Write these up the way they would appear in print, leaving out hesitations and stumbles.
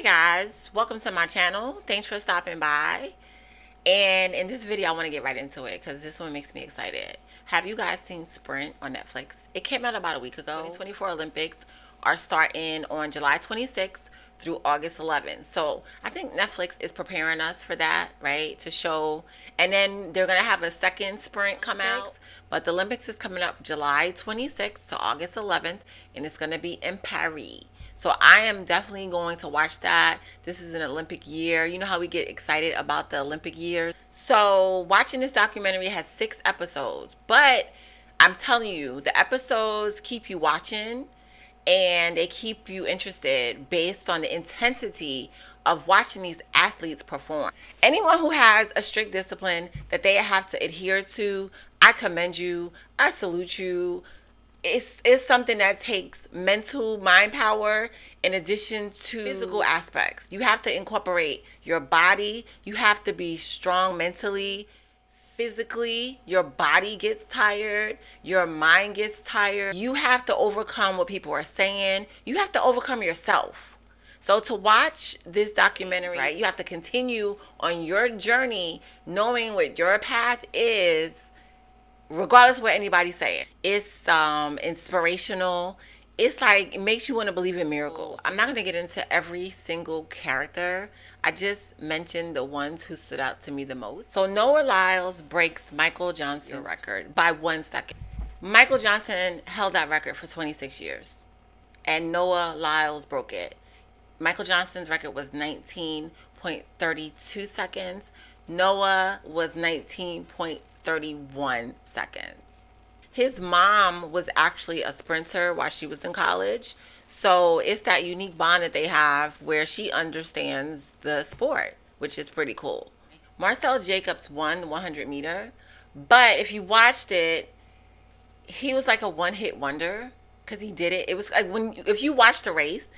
Hey guys, welcome to my channel. Thanks for stopping by. And in this video, I want to get right into it because this one makes me excited. Have you guys seen Sprint on Netflix? It came out about a week ago. 2024 Olympics are starting on July 26th through August 11th. So I think Netflix is preparing us for that, right? To show, and then they're going to have a second Sprint come out. But the Olympics is coming up July 26th to August 11th, and it's going to be in Paris. So I am definitely going to watch that. This is an Olympic year. You know how we get excited about the Olympic years. So watching this documentary has 6 episodes, but I'm telling you, the episodes keep you watching and they keep you interested based on the intensity of watching these athletes perform. Anyone who has a strict discipline that they have to adhere to, I commend you. I salute you. It's something that takes mental mind power in addition to physical aspects. You have to incorporate your body. You have to be strong mentally, physically. Your body gets tired, your mind gets tired. You have to overcome what people are saying. You have to overcome yourself. So to watch this documentary, right, you have to continue on your journey knowing what your path is, regardless of what anybody's saying. It's inspirational. It's like, it makes you want to believe in miracles. I'm not going to get into every single character. I just mentioned the ones who stood out to me the most. So Noah Lyles breaks Michael Johnson's record by 1 second. Michael Johnson held that record for 26 years, and Noah Lyles broke it. Michael Johnson's record was 19.32 seconds. Noah was 19.31 seconds. His mom was actually a sprinter while she was in college. So it's that unique bond that they have where she understands the sport, which is pretty cool. Marcel Jacobs won the 100 meter, but if you watched it, he was like a one-hit wonder because he did it. It was like, if you watch the race,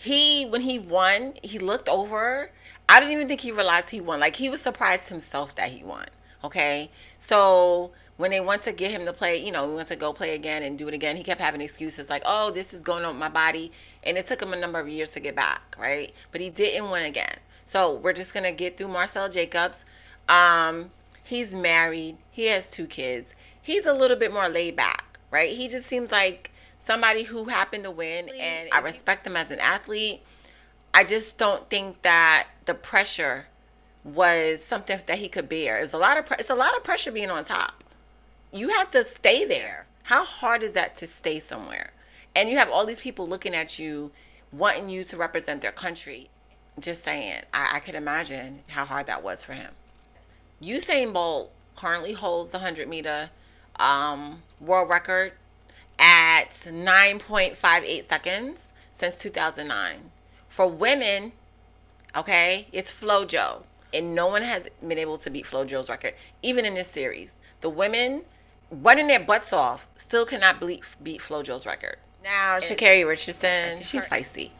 when he won, he looked over. I didn't even think he realized he won. Like, he was surprised himself that he won. Okay, so when they went to get him to play, we went to go play again and do it again, he kept having excuses like, oh, this is going on with my body, and it took him a number of years to get back, right? But he didn't win again. So we're just gonna get through Marcel Jacobs. He's married, he has 2 kids, he's a little bit more laid back, right? He just seems like somebody who happened to win, and I respect him as an athlete. I just don't think that the pressure was something that he could bear. It's a lot of pressure being on top. You have to stay there. How hard is that to stay somewhere? And you have all these people looking at you, wanting you to represent their country. Just saying, I could imagine how hard that was for him. Usain Bolt currently holds the 100 meter world record at 9.58 seconds since 2009. For women, okay, it's FloJo. And no one has been able to beat FloJo's record, even in this series. The women running their butts off still cannot beat FloJo's record. Now, Sha'Carri Richardson, she's feisty.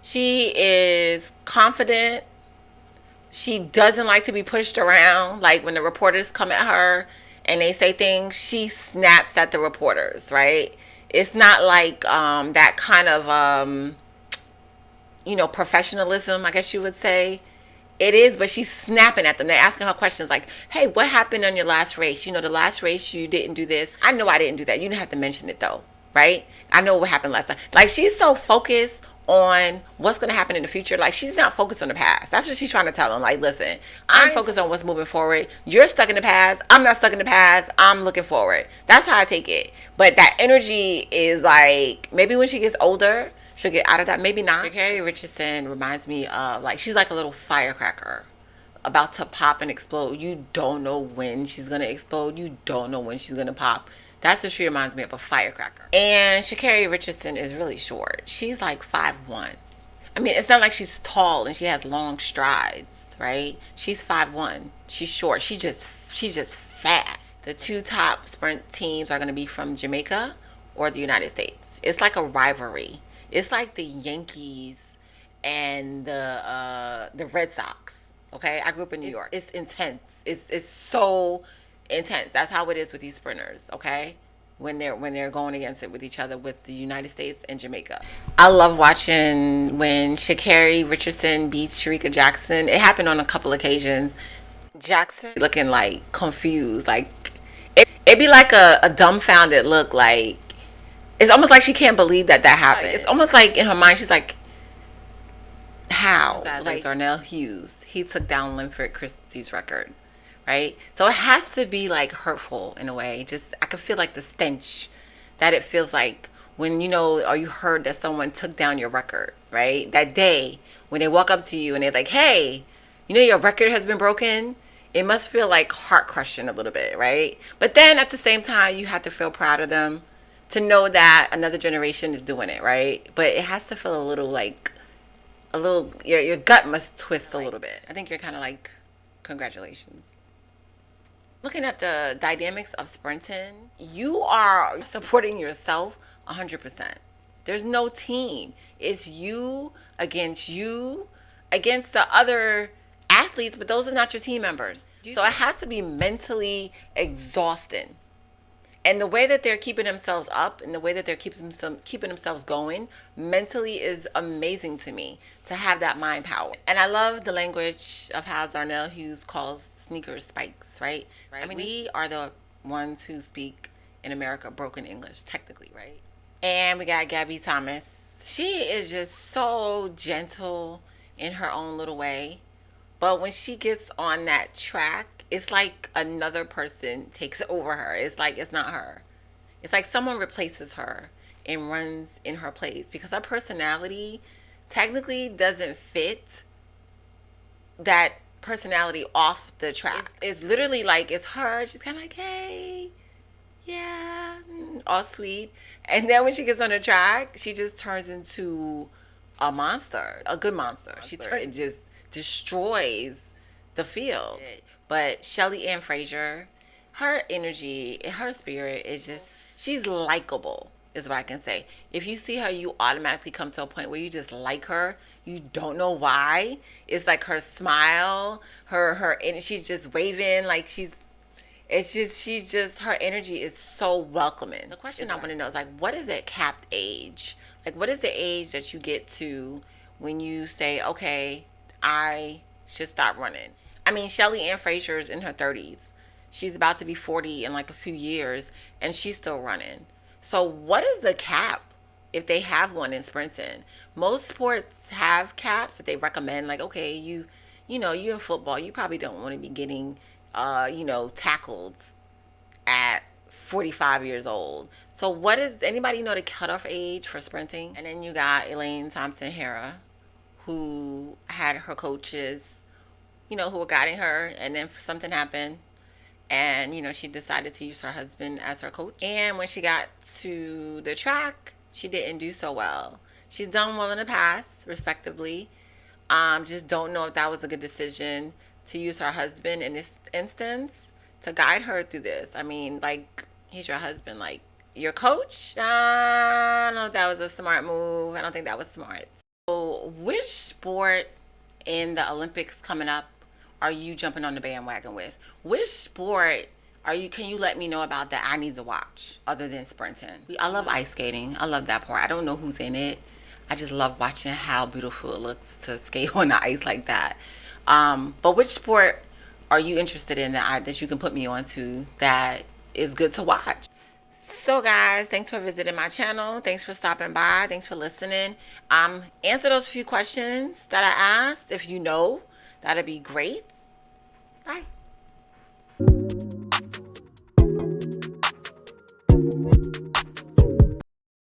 She is confident. She doesn't like to be pushed around. Like, when the reporters come at her and they say things, she snaps at the reporters, right? It's not like that kind of, professionalism, I guess you would say. It is, but she's snapping at them. They're asking her questions like, hey, what happened on your last race? The last race you didn't do this. I know I didn't do that. You didn't have to mention it though, right? I know what happened last time. Like, she's so focused on what's going to happen in the future. Like, she's not focused on the past. That's what she's trying to tell them. Like, listen, I'm focused on what's moving forward. You're stuck in the past. I'm not stuck in the past. I'm looking forward. That's how I take it. But that energy is like, maybe when she gets older, she'll get out of that. Maybe not. Sha'Carri Richardson reminds me of, like, she's like a little firecracker about to pop and explode. You don't know when she's going to explode. You don't know when she's going to pop. That's what she reminds me of, a firecracker. And Sha'Carri Richardson is really short. She's like 5'1". I mean, it's not like she's tall and she has long strides, right? She's 5'1". She's short. She's just fast. The 2 top sprint teams are going to be from Jamaica or the United States. It's like a rivalry. It's like the Yankees and the Red Sox. Okay, I grew up in New York. It's intense. It's so intense. That's how it is with these sprinters. Okay, when they're going against it with each other with the United States and Jamaica. I love watching when Sha'Carri Richardson beats Sharika Jackson. It happened on a couple occasions. Jackson looking like confused, like it'd be like a dumbfounded look, like it's almost like she can't believe that happened. It's almost like in her mind she's like, how? Like Darnell Hughes, he took down Linford Christie's record, right? So it has to be like hurtful in a way. Just I can feel like the stench that it feels like when you know or you heard that someone took down your record, right? That day when they walk up to you and they're like, hey, you know your record has been broken. It must feel like heart crushing a little bit, right? But then at the same time, you have to feel proud of them to know that another generation is doing it, right? But it has to feel a little like a little your gut must twist a little bit. I think you're kind of like, congratulations. Looking at the dynamics of sprinting, you are supporting yourself 100%. There's no team. It's you against the other athletes, but those are not your team members. So it has to be mentally exhausting. And the way that they're keeping themselves up and the way that they're keeping themselves going mentally is amazing to me, to have that mind power. And I love the language of how Darnell Hughes calls sneakers spikes, right? I mean, we are the ones who speak in America broken English, technically, right? And we got Gabby Thomas. She is just so gentle in her own little way. But when she gets on that track, it's like another person takes over her. It's like it's not her. It's like someone replaces her and runs in her place because her personality technically doesn't fit that personality off the track. It's literally like it's her. She's kind of like, hey, yeah, all sweet. And then when she gets on the track, she just turns into a monster, a good monster. She turns and just destroys the field. But Shelly Ann Fraser, her energy, her spirit is just, she's likable, is what I can say. If you see her, you automatically come to a point where you just like her. You don't know why. It's like her smile, and she's just waving like she's just her energy is so welcoming. The question I want to know is like, what is that capped age? Like, what is the age that you get to when you say, okay, I should stop running? I mean, Shelly Ann Fraser is in her 30s. She's about to be 40 in like a few years, and she's still running. So what is the cap if they have one in sprinting? Most sports have caps that they recommend. Like, okay, you in football, you probably don't want to be getting, tackled at 45 years old. So what is, anybody know the cutoff age for sprinting? And then you got Elaine Thompson-Herah, who had her coaches, who were guiding her, and then something happened, and she decided to use her husband as her coach. And when she got to the track, she didn't do so well. She's done well in the past, respectively. Just don't know if that was a good decision to use her husband in this instance to guide her through this. I mean, like, he's your husband, like your coach. I don't know if that was a smart move. I don't think that was smart. So, which sport in the Olympics coming up are you jumping on the bandwagon with? Which sport can you let me know about that I need to watch other than sprinting? I love ice skating. I love that part. I don't know who's in it. I just love watching how beautiful it looks to skate on the ice like that. But which sport are you interested in that you can put me on to that is good to watch? So guys, thanks for visiting my channel. Thanks for stopping by. Thanks for listening. Answer those few questions that I asked. If you know, that'd be great.